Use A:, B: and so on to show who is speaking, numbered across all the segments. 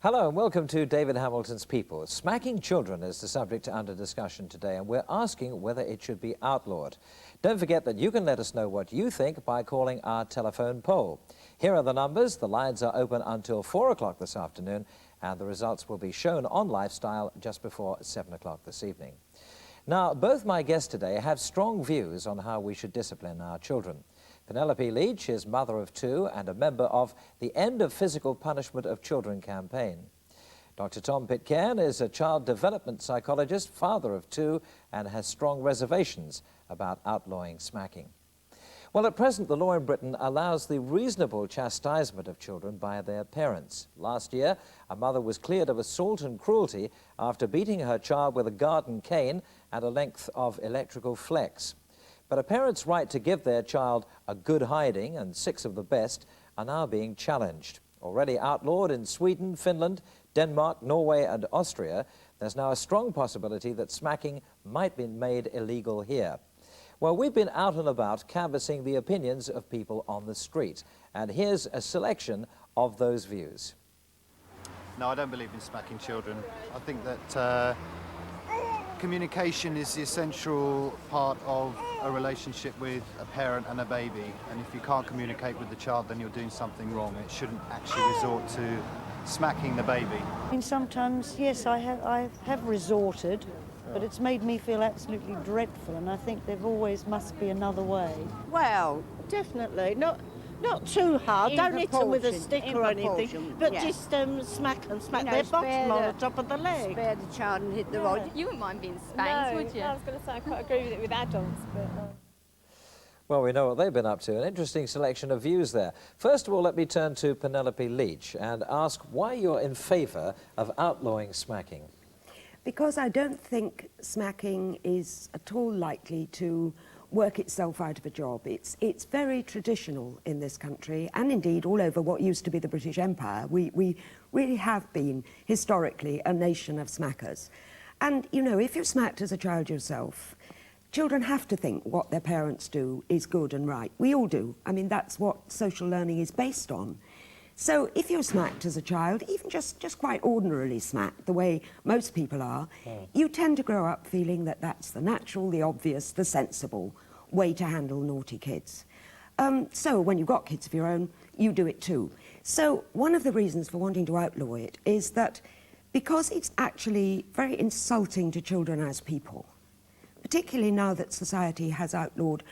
A: Hello and welcome to David Hamilton's People. Smacking children is the subject under discussion today, and we're asking whether it should be outlawed. Don't forget that you can let us know what you think by calling our telephone poll. Here are the numbers. The lines are open until 4 o'clock this afternoon, and the results will be shown on Lifestyle just before 7 o'clock this evening. Now, both my guests today have strong views on how we should discipline our children. Penelope Leach is mother of two and a member of the End of Physical Punishment of Children campaign. Dr. Tom Pitcairn is a child development psychologist, father of two, and has strong reservations about outlawing smacking. Well, at present, the law in Britain allows the reasonable chastisement of children by their parents. Last year, a mother was cleared of assault and cruelty after beating her child with a garden cane and a length of electrical flex. But a parent's right to give their child a good hiding, and 6 of the best, are now being challenged. Already outlawed in Sweden, Finland, Denmark, Norway and Austria, there's now a strong possibility that smacking might be made illegal here. Well, we've been out and about canvassing the opinions of people on the street, and here's a selection of those views.
B: No, I don't believe in smacking children. I think that communication is the essential part of a relationship with a parent and a baby, and if you can't communicate with the child, then you're doing something wrong. It shouldn't actually resort to smacking the baby.
C: I mean, sometimes, yes, I have resorted, but it's made me feel absolutely dreadful, and I think there always must be another way.
D: Well, definitely. Not too hard. Don't hit them with a stick or anything, but just smack them, smack their bottom on the top of the leg.
E: Spare the child and hit the rod. You wouldn't mind being spanked, would you?
F: I was going to say I quite agree with it with adults, but...
A: Well, we know what they've been up to. An interesting selection of views there. First of all, let me turn to Penelope Leach and ask why you're in favour of outlawing smacking.
G: Because I don't think smacking is at all likely to work itself out of a job. It's very traditional in this country, and indeed all over what used to be the British Empire. We really have been, historically, a nation of smackers. And, you know, if you're smacked as a child yourself, children have to think what their parents do is good and right. We all do. I mean, that's what social learning is based on. So if you're smacked as a child, even just quite ordinarily smacked, the way most people are, you tend to grow up feeling that that's the natural, the obvious, the sensible way to handle naughty kids. So when you've got kids of your own, you do it too. So one of the reasons for wanting to outlaw it is that because it's actually very insulting to children as people, particularly now that society has outlawed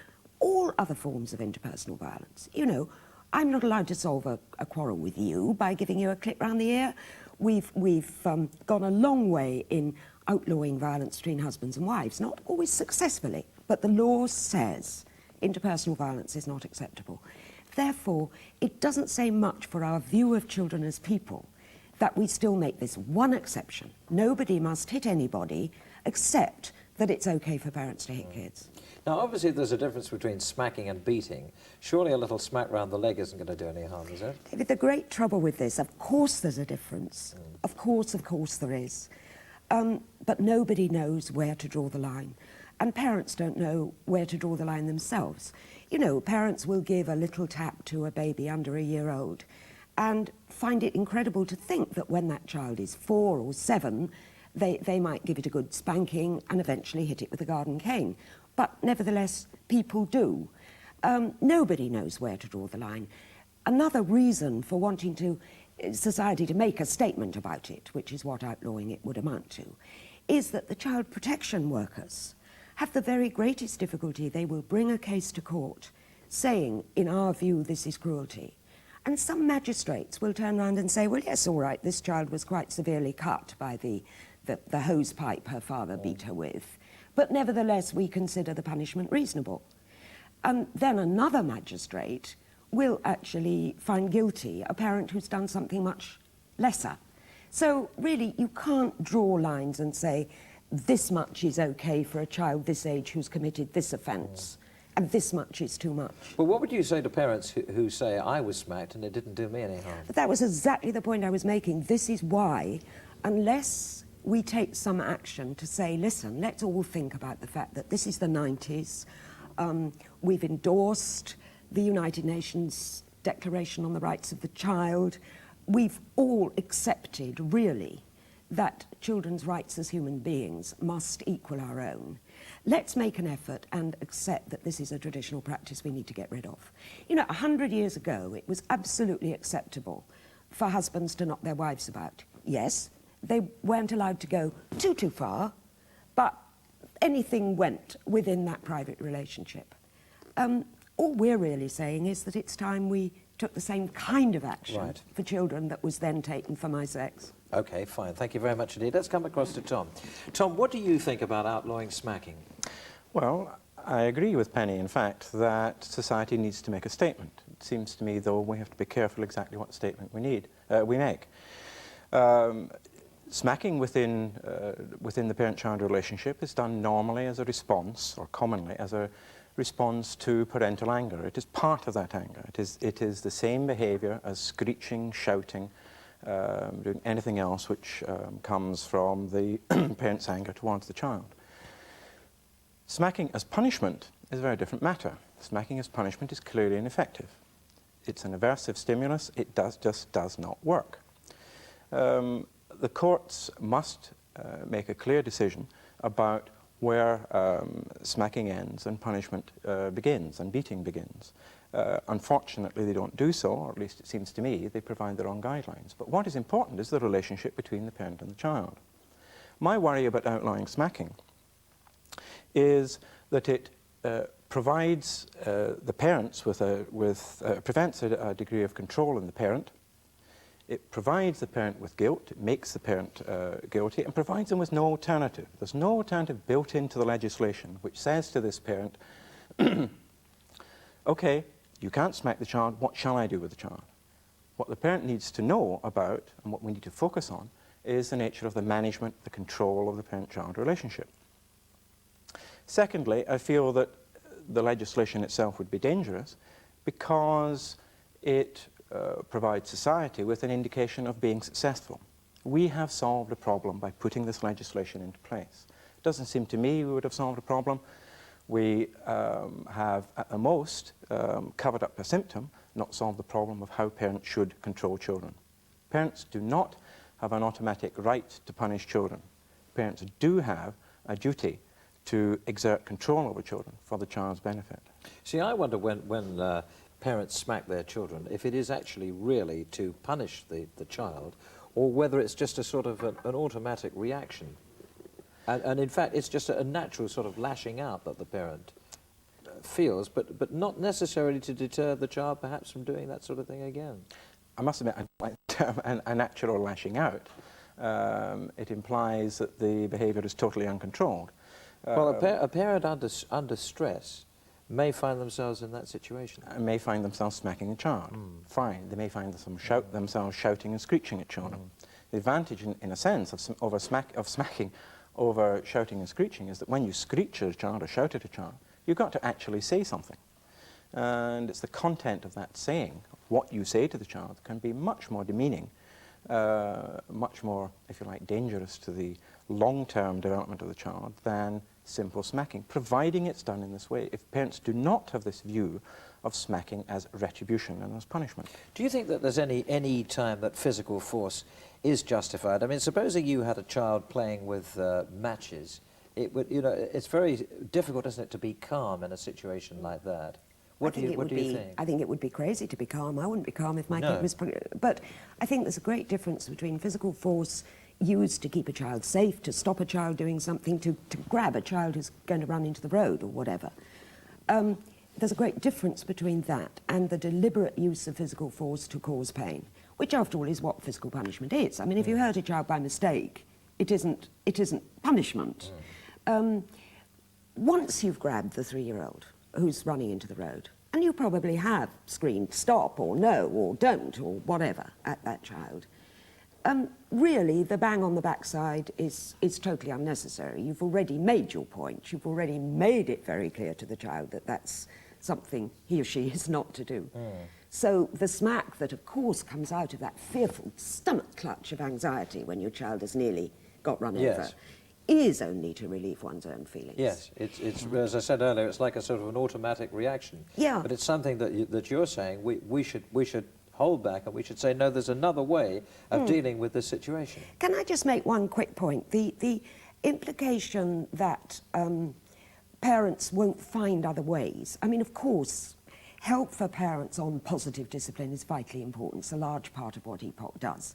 G: all other forms of interpersonal violence. You know, I'm not allowed to solve a quarrel with you by giving you a clip round the ear. We've gone a long way in outlawing violence between husbands and wives, not always successfully, but the law says interpersonal violence is not acceptable. Therefore, it doesn't say much for our view of children as people that we still make this one exception. Nobody must hit anybody except that it's okay for parents to hit kids.
A: Now, obviously, there's a difference between smacking and beating. Surely a little smack round the leg isn't going to do any harm, is it?
G: David, the great trouble with this, of course there's a difference. Of course there is. But nobody knows where to draw the line. And parents don't know where to draw the line themselves. You know, parents will give a little tap to a baby under a year old and find it incredible to think that when that child is 4 or 7, they might give it a good spanking and eventually hit it with a garden cane. But nevertheless, people do. Nobody knows where to draw the line. Another reason for wanting society to make a statement about it, which is what outlawing it would amount to, is that the child protection workers have the very greatest difficulty. They will bring a case to court saying, in our view, this is cruelty. And some magistrates will turn around and say, well, yes, all right, this child was quite severely cut by the hose pipe her father beat her with. But nevertheless, we consider the punishment reasonable. And then another magistrate will actually find guilty a parent who's done something much lesser. So really, you can't draw lines and say, this much is okay for a child this age who's committed this offence, and this much is too much.
A: Well, what would you say to parents who say, I was smacked and it didn't do me any harm?
G: But that was exactly the point I was making. This is why, unless we take some action to say, listen, let's all think about the fact that this is the 90s. We've endorsed the United Nations Declaration on the Rights of the Child. we've all accepted, really, that children's rights as human beings must equal our own. Let's make an effort and accept that this is a traditional practice we need to get rid of. You know, 100 years ago, it was absolutely acceptable for husbands to knock their wives about. Yes, they weren't allowed to go too far, but anything went within that private relationship. All we're really saying is that it's time we took the same kind of action for children that was then taken for my sex.
A: Okay, fine. Thank you very much indeed. Let's come across to Tom. Tom, what do you think about outlawing smacking?
H: Well, I agree with Penny, in fact, that society needs to make a statement. It seems to me, though, we have to be careful exactly what statement we make. Smacking within the parent-child relationship is done normally as a response, or commonly as a response to parental anger. It is part of that anger. It is the same behaviour as screeching, shouting, doing anything else which comes from the parent's anger towards the child. Smacking as punishment is a very different matter. Smacking as punishment is clearly ineffective. It's an aversive stimulus. It just does not work. The courts must make a clear decision about where smacking ends and punishment begins and beating begins. Unfortunately, they don't do so, or at least it seems to me they provide their own guidelines. But what is important is the relationship between the parent and the child. My worry about outlawing smacking is that it provides the parents prevents a degree of control in the parent. It provides the parent with guilt, it makes the parent guilty, and provides them with no alternative. There's no alternative built into the legislation which says to this parent, okay, you can't smack the child, what shall I do with the child? What the parent needs to know about, and what we need to focus on, is the nature of the management, the control of the parent-child relationship. Secondly, I feel that the legislation itself would be dangerous because it provides society with an indication of being successful. We have solved a problem by putting this legislation into place. It doesn't seem to me we would have solved a problem. We have, at the most, covered up a symptom, not solved the problem of how parents should control children. Parents do not have an automatic right to punish children. Parents do have a duty to exert control over children for the child's benefit.
A: See, I wonder when parents smack their children, if it is actually really to punish the child, or whether it's just a sort of an automatic reaction. And in fact, it's just a natural sort of lashing out that the parent feels, but not necessarily to deter the child perhaps from doing that sort of thing again.
H: I must admit, I don't like the term a natural lashing out. It implies that the behaviour is totally uncontrolled.
A: Well, a parent under stress may find themselves in that situation.
H: And may find themselves smacking a child. Fine, they may find themselves shouting and screeching at children. The advantage, in a sense, of smacking over shouting and screeching is that when you screech at a child or shout at a child, you've got to actually say something. And it's the content of that saying, what you say to the child, can be much more demeaning, much more, if you like, dangerous to the long-term development of the child than simple smacking, providing it's done in this way. If parents do not have this view of smacking as retribution and as punishment.
A: Do you think that there's any time that physical force is justified? I mean, supposing you had a child playing with matches, it would, you know, it's very difficult, isn't it, to be calm in a situation like that? What do you think?
G: I think it would be crazy to be calm. I wouldn't be calm if my kid was... But I think there's a great difference between physical force used to keep a child safe, to stop a child doing something, to grab a child who's going to run into the road or whatever. There's a great difference between that and the deliberate use of physical force to cause pain, which after all is what physical punishment is. I mean, if you hurt a child by mistake, it isn't punishment. Once you've grabbed the 3-year-old who's running into the road, and you probably have screamed stop or no or don't or whatever at that child, really the bang on the backside is totally unnecessary. You've already made your point. You've already made it very clear to the child that that's something he or she is not to do. So the smack that of course comes out of that fearful stomach clutch of anxiety when your child has nearly got run over is only to relieve one's own feelings.
A: Yes, it's as I said earlier, it's like a sort of an automatic reaction.
G: Yeah.
A: But it's something that you're saying we should hold back and we should say, no, there's another way of dealing with this situation.
G: Can I just make one quick point? The implication that parents won't find other ways. I mean, of course, help for parents on positive discipline is vitally important. It's a large part of what EPOC does.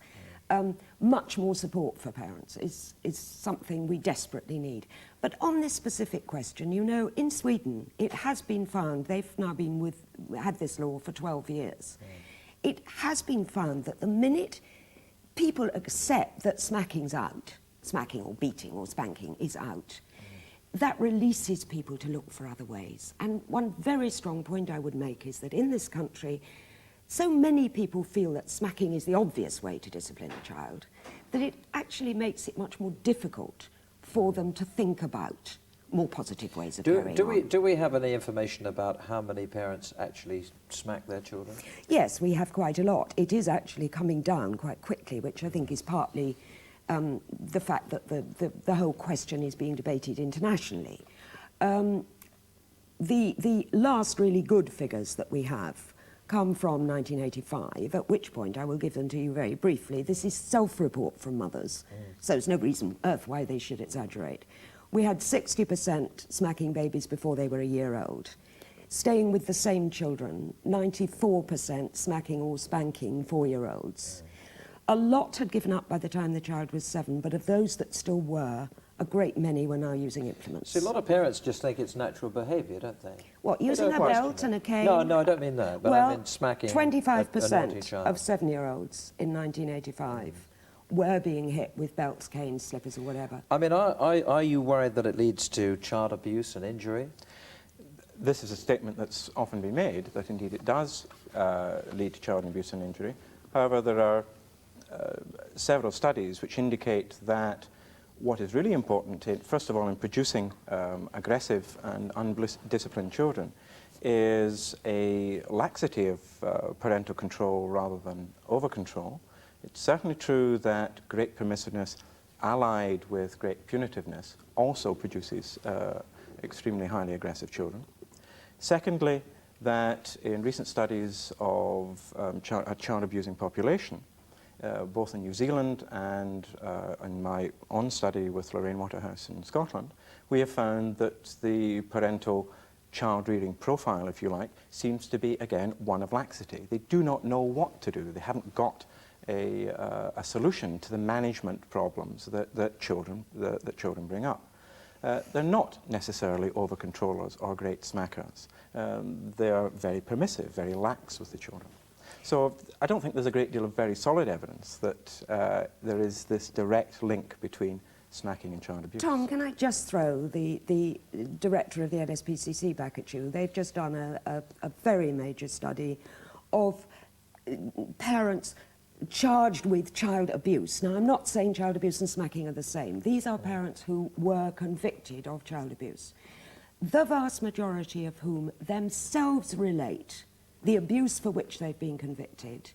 G: Much more support for parents is something we desperately need. But on this specific question, you know, in Sweden, it has been found, they've now had this law for 12 years. It has been found that the minute people accept that smacking's out, smacking or beating or spanking is out, that releases people to look for other ways. And one very strong point I would make is that in this country, so many people feel that smacking is the obvious way to discipline a child, that it actually makes it much more difficult for them to think about more positive ways of carrying on.
A: Do we have any information about how many parents actually smack their children?
G: Yes, we have quite a lot. It is actually coming down quite quickly, which I think is partly the fact that the whole question is being debated internationally. The last really good figures that we have come from 1985, at which point I will give them to you very briefly. This is self-report from mothers, so there's no reason on earth why they should exaggerate. We had 60% smacking babies before they were a year old. Staying with the same children, 94% smacking or spanking 4-year-olds. A lot had given up by the time the child was 7, but of those that still were, a great many were now using implements.
A: See, a lot of parents just think it's natural behaviour, don't they?
G: What, using a belt and a cane?
A: No, I don't mean that, but I mean smacking
G: 25% of 7-year-olds in 1985 were being hit with belts, canes, slippers or whatever.
A: I mean, are you worried that it leads to child abuse and injury?
H: This is a statement that's often been made, that indeed it does lead to child abuse and injury. However, there are several studies which indicate that what is really important, first of all, in producing aggressive and undisciplined children is a laxity of parental control rather than over-control. It's certainly true that great permissiveness allied with great punitiveness also produces extremely highly aggressive children. Secondly, that in recent studies of a child-abusing population, both in New Zealand and in my own study with Lorraine Waterhouse in Scotland, we have found that the parental child-rearing profile, if you like, seems to be, again, one of laxity. They do not know what to do. They haven't got a solution to the management problems that children bring up. They're not necessarily over-controllers or great smackers. They are very permissive, very lax with the children. So I don't think there's a great deal of very solid evidence that there is this direct link between smacking and child abuse.
G: Tom, can I just throw the director of the NSPCC back at you? They've just done a very major study of parents charged with child abuse. Now, I'm not saying child abuse and smacking are the same. These are parents who were convicted of child abuse, the vast majority of whom themselves relate the abuse for which they've been convicted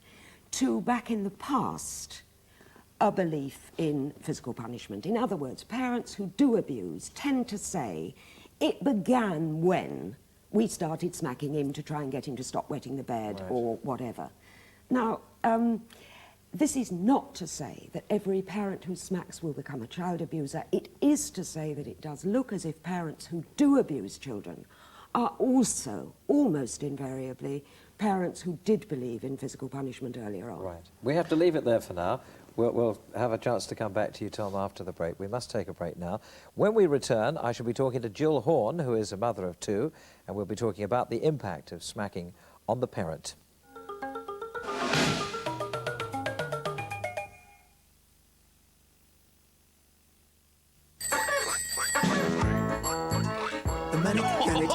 G: to, back in the past, a belief in physical punishment. In other words, parents who do abuse tend to say, it began when we started smacking him to try and get him to stop wetting the bed, right, or whatever. Now, this is not to say that every parent who smacks will become a child abuser. It is to say that it does look as if parents who do abuse children are also, almost invariably, parents who did believe in physical punishment earlier on.
A: Right. We have to leave it there for now. We'll have a chance to come back to you, Tom, after the break. We must take a break now. When we return, I shall be talking to Jill Horn, who is a mother of 2, and we'll be talking about the impact of smacking on the parent.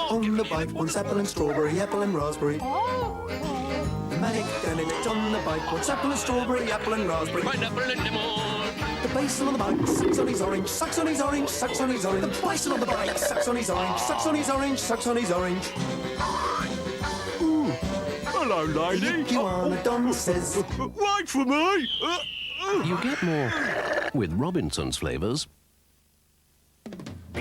I: On the bike, once apple and strawberry, apple and raspberry. The manic candidate on the bike, once apple and strawberry, apple and raspberry. Pineapple and lemon. The bison on the bike sucks on his orange, sucks on his orange, sucks on his orange. The bison on the bike sucks on his orange, sucks on his orange, sucks on his orange.
J: Ooh, hello, lady.
I: The iguanodon says,
J: wait for me.
K: You get more with Robinson's flavours.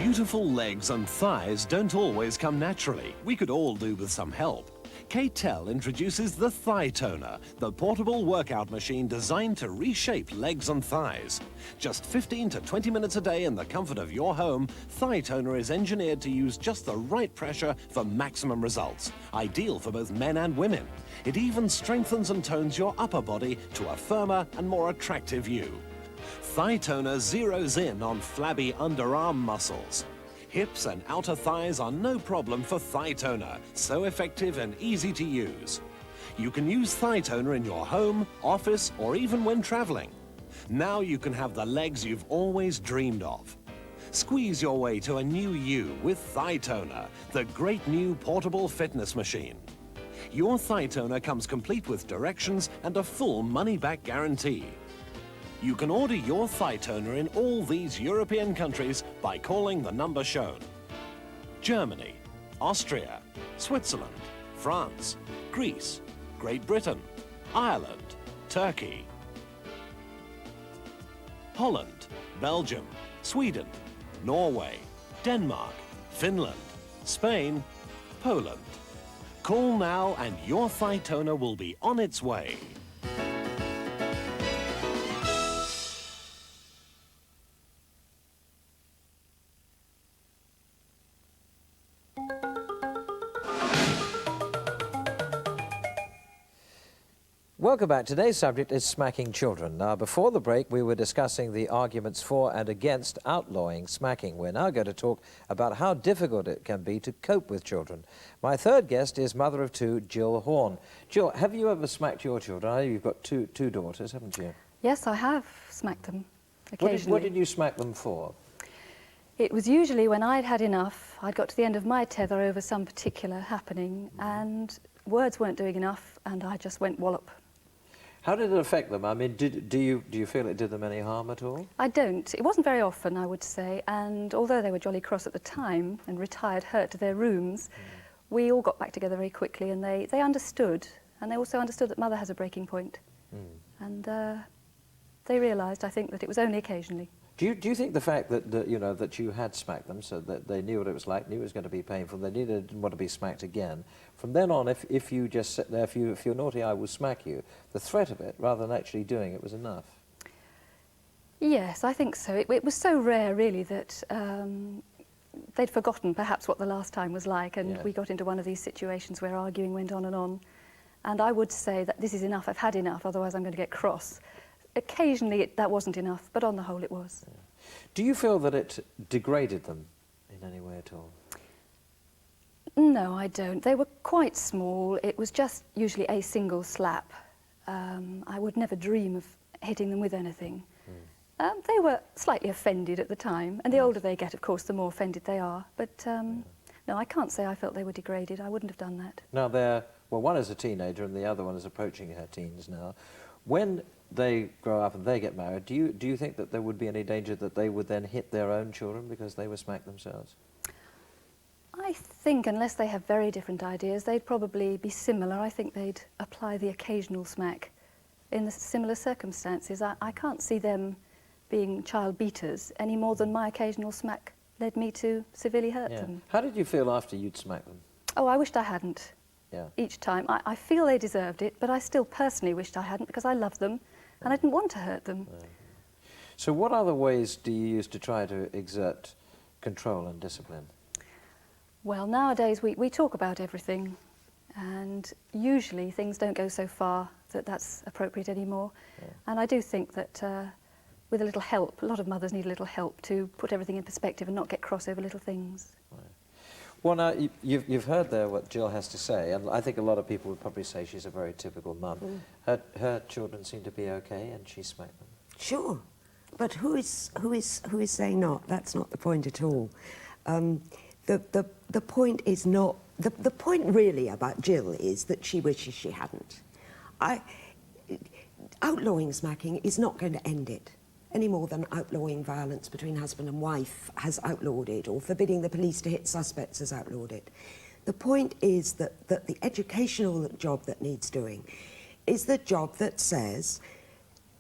K: Beautiful legs and thighs don't always come naturally. We could all do with some help. K-Tel introduces the Thigh Toner, the portable workout machine designed to reshape legs and thighs. Just 15 to 20 minutes a day in the comfort of your home, Thigh Toner is engineered to use just the right pressure for maximum results, ideal for both men and women. It even strengthens and tones your upper body to a firmer and more attractive you. Thigh Toner zeroes in on flabby underarm muscles. Hips and outer thighs are no problem for Thigh Toner, so effective and easy to use. You can use Thigh Toner in your home, office, or even when traveling. Now you can have the legs you've always dreamed of. Squeeze your way to a new you with Thigh Toner, the great new portable fitness machine. Your Thigh Toner comes complete with directions and a full money-back guarantee. You can order your Thigh Toner in all these European countries by calling the number shown. Germany, Austria, Switzerland, France, Greece, Great Britain, Ireland, Turkey, Holland, Belgium, Sweden, Norway, Denmark, Finland, Spain, Poland. Call now and your Thigh Toner will be on its way.
A: Welcome back. Today's subject is smacking children. Now, before the break, we were discussing the arguments for and against outlawing smacking. We're now going to talk about how difficult it can be to cope with children. My third guest is mother of two, Jill Horn. Jill, have you ever smacked your children? I know you've got two daughters, haven't you?
L: Yes, I have smacked them occasionally.
A: What did you smack them for?
L: It was usually when I'd had enough. I'd got to the end of my tether over some particular happening, and words weren't doing enough, and I just went wallop.
A: How did it affect them? I mean, do you feel it did them any harm at all?
L: I don't. It wasn't very often, I would say, and although they were jolly cross at the time and retired hurt to their rooms, we all got back together very quickly, and they understood, and they also understood that mother has a breaking point. And they realised, I think, that it was only occasionally.
A: Do you think the fact that you know that you had smacked them, so that they knew what it was like, knew it was going to be painful, they didn't want to be smacked again, from then on, if you just sit there, if you're naughty, I will smack you, the threat of it, rather than actually doing it, was enough?
L: Yes, I think so. It was so rare, really, that they'd forgotten perhaps what the last time was like, and we got into one of these situations where arguing went on, and I would say that this is enough, I've had enough, otherwise I'm going to get cross. Occasionally that wasn't enough, but on the whole it was.
A: Yeah. Do you feel that it degraded them in any way at all?
L: No, I don't. They were quite small. It was just usually a single slap. I would never dream of hitting them with anything. They were slightly offended at the time, and the older they get, of course, the more offended they are. But no, I can't say I felt they were degraded. I wouldn't have done that.
A: Now, well, one is a teenager and the other one is approaching her teens now. When they grow up and they get married, do you think that there would be any danger that they would then hit their own children because they were smacked themselves?
L: I think unless they have very different ideas, they'd probably be similar. I think they'd apply the occasional smack in the similar circumstances. I can't see them being child beaters any more than my occasional smack led me to severely hurt them.
A: How did you feel after you'd smacked them?
L: Oh, I wished I hadn't. Each time. I feel they deserved it, but I still personally wished I hadn't because I loved them and I didn't want to hurt them.
A: So what other ways do you use to try to exert control and discipline?
L: Well, nowadays we talk about everything, and usually things don't go so far that that's appropriate anymore. And I do think that with a little help, a lot of mothers need a little help to put everything in perspective and not get cross over little things.
A: Well, now, you've heard there what Jill has to say, and I think a lot of people would probably say she's a very typical mum. Her children seem to be okay, and she smacked them.
G: Sure, but who is saying not? That's not the point at all. The point is not... The point really about Jill is that she wishes she hadn't. Outlawing smacking is not going to end it, any more than outlawing violence between husband and wife has outlawed it, or forbidding the police to hit suspects has outlawed it. The point is that the educational job that needs doing is the job that says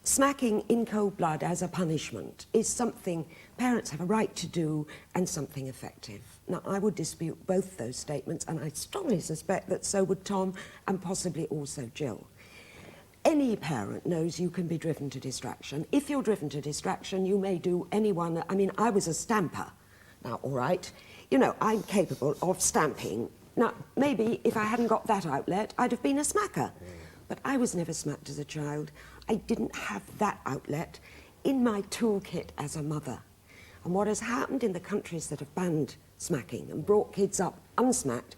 G: smacking in cold blood as a punishment is something parents have a right to do and something effective. Now, I would dispute both those statements, and I strongly suspect that so would Tom and possibly also Jill. Any parent knows you can be driven to distraction. If you're driven to distraction, you may do anyone... I mean, I was a stamper. Now, all right, you know, I'm capable of stamping. Now, maybe if I hadn't got that outlet, I'd have been a smacker. But I was never smacked as a child. I didn't have that outlet in my toolkit as a mother. And what has happened in the countries that have banned smacking and brought kids up unsmacked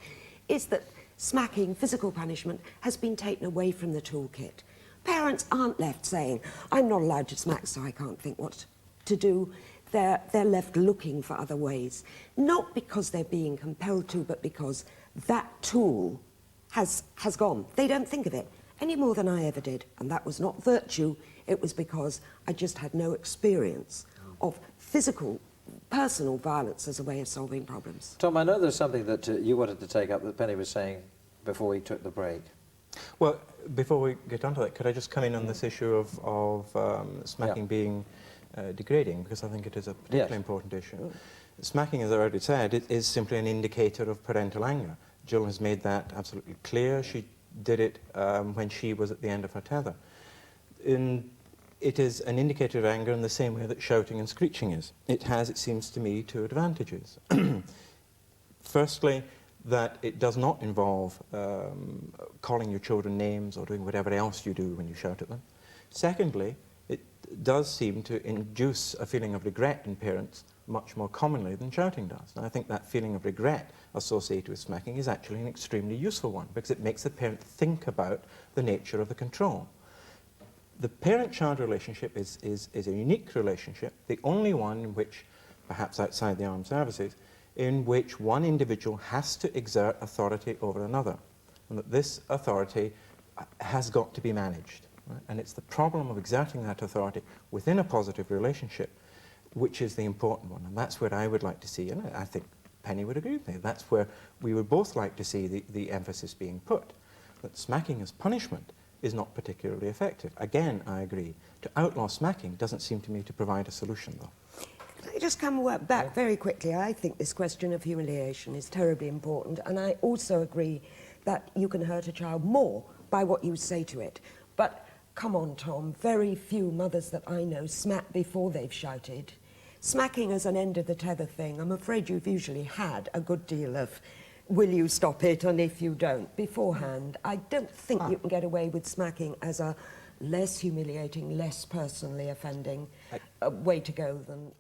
G: is that smacking, physical punishment, has been taken away from the toolkit. Parents aren't left saying, I'm not allowed to smack, so I can't think what to do. They're left looking for other ways. Not because they're being compelled to, but because that tool has gone. They don't think of it any more than I ever did. And that was not virtue, it was because I just had no experience of physical, personal violence as a way of solving problems.
A: Tom, I know there's something that you wanted to take up that Penny was saying before we took the break.
H: Well, before we get onto that, could I just come in on this issue of smacking being degrading, because I think it is a particularly important issue. Smacking, as I already said, it is simply an indicator of parental anger. Jill has made that absolutely clear. She did it when she was at the end of her tether. It is an indicator of anger in the same way that shouting and screeching is. It has, it seems to me, two advantages. Firstly, that it does not involve calling your children names or doing whatever else you do when you shout at them. Secondly, it does seem to induce a feeling of regret in parents much more commonly than shouting does. And I think that feeling of regret associated with smacking is actually an extremely useful one, because it makes the parent think about the nature of the control. The parent-child relationship is a unique relationship, the only one in which, perhaps outside the armed services, in which one individual has to exert authority over another, and that this authority has got to be managed. Right? And it's the problem of exerting that authority within a positive relationship which is the important one, and that's where I would like to see, and I think Penny would agree with me, that's where we would both like to see the emphasis being put, that smacking as punishment is not particularly effective. Again, I agree. To outlaw smacking doesn't seem to me to provide a solution, though.
G: Can I just come back very quickly? I think this question of humiliation is terribly important, and I also agree that you can hurt a child more by what you say to it. But come on, Tom, very few mothers that I know smack before they've shouted. Smacking as an end of the tether thing, I'm afraid you've usually had a good deal of will you stop it, and if you don't, beforehand. I don't think you can get away with smacking as a less humiliating, less personally offending way to go than